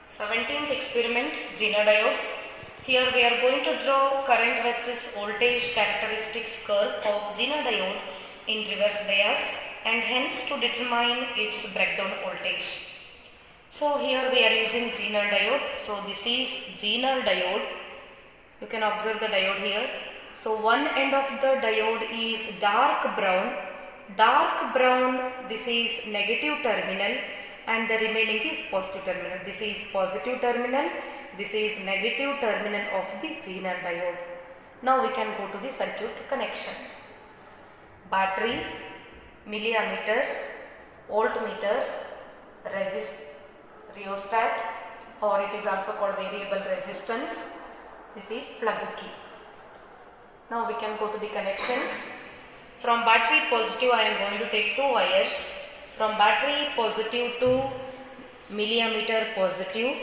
17th experiment, Zener diode. Here we are going to draw current versus voltage characteristics curve of Zener diode in reverse bias and hence to determine its breakdown voltage. So here we are using Zener diode. So this is Zener diode. You can observe the diode here. So one end of the diode is dark brown. Dark brown, this is negative terminal and the remaining is positive terminal. This is positive terminal, this is negative terminal of the Zener diode. Now we can go to the circuit connection. Battery, milliammeter, voltmeter, rheostat, or it is also called variable resistance. This is plug key. Now we can go to the connections. From battery positive I am going to take two wires. From battery positive to milliammeter positive.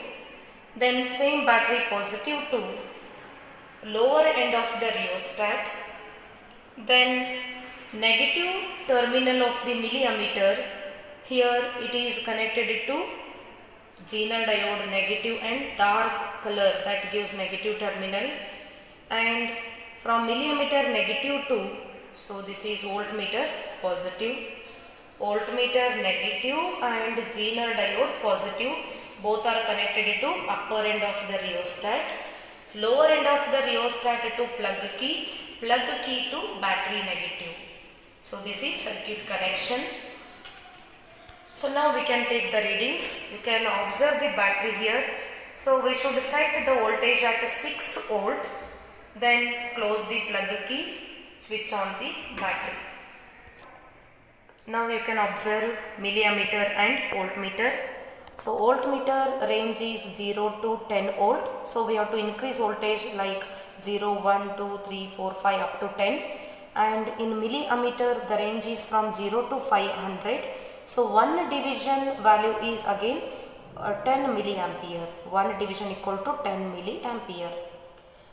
Then same battery positive to lower end of the rheostat. Then negative terminal of the milliammeter. Here it is connected to Zener diode negative and dark color, that gives negative terminal. And from milliammeter negative to, so this is voltmeter positive, voltmeter negative and Zener diode positive, both are connected to upper end of the rheostat, lower end of the rheostat to plug key to battery negative. So this is circuit connection. So now we can take the readings. You can observe the battery here. So we should set the voltage at 6 volt. Then close the plug key, switch on the battery. Now you can observe milliammeter and voltmeter. So voltmeter range is 0 to 10 volt. So we have to increase voltage like 0, 1, 2, 3, 4, 5 up to 10. And in milliammeter the range is from 0 to 500. So one division value is again 10 milliampere. One division equal to 10 milliampere.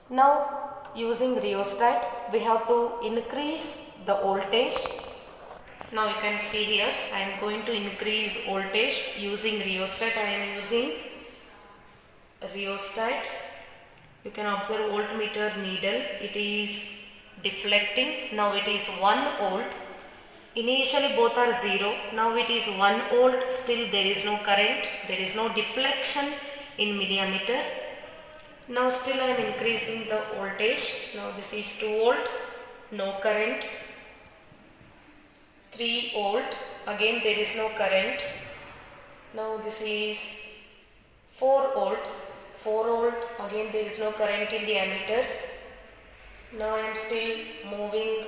Now using rheostat we have to increase the voltage. Now you can see here I am going to increase voltage using rheostat. I am using rheostat. You can observe voltmeter needle, it is deflecting. Now it is 1 volt. Initially both are 0. Now it is 1 volt. Still there is no current, there is no deflection in milliammeter. Now still I am increasing the voltage. Now this is 2 volt, no current. 3 volt, again there is no current. Now this is 4 volt, 4 volt, again there is no current in the ammeter. Now I am still moving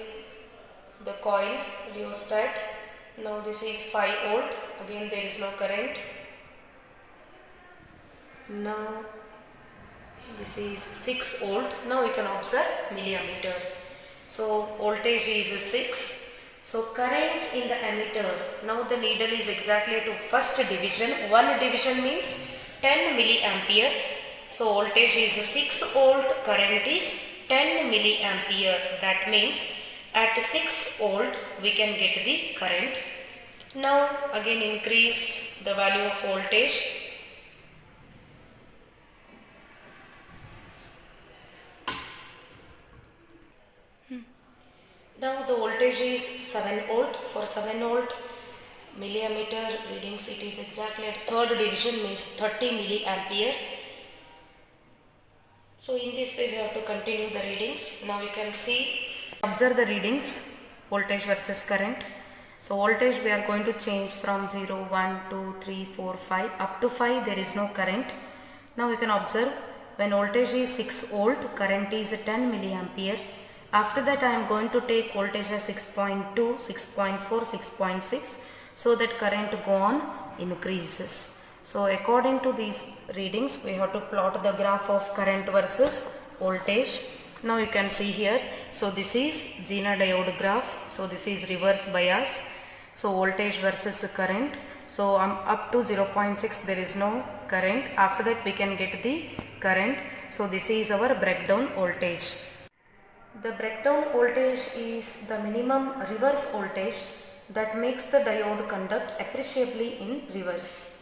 the coil, rheostat. Now this is 5 volt, again there is no current. Now this is 6 volt. Now you can observe milliammeter. So voltage is 6. So current in the ammeter. Now the needle is exactly to first division. One division means 10 milliampere. So voltage is 6 volt. Current is 10 milliampere. That means at 6 volt we can get the current. Now again increase the value of voltage. Now the voltage is 7 volt. For 7 volt milliammeter readings, it is exactly at third division means 30 milliampere. So in this way we have to continue the readings. Now you can see, observe the readings, voltage versus current. So voltage we are going to change from 0, 1, 2, 3, 4, 5 up to 5 there is no current. Now you can observe when voltage is 6 volt, current is 10 milliampere. After that I am going to take voltage as 6.2, 6.4, 6.6 so that current go on increases. So according to these readings we have to plot the graph of current versus voltage. Now you can see here, so this is Zener diode graph. So this is reverse bias. So voltage versus current. So up to 0.6 there is no current. After that we can get the current. So this is our breakdown voltage. The breakdown voltage is the minimum reverse voltage that makes the diode conduct appreciably in reverse.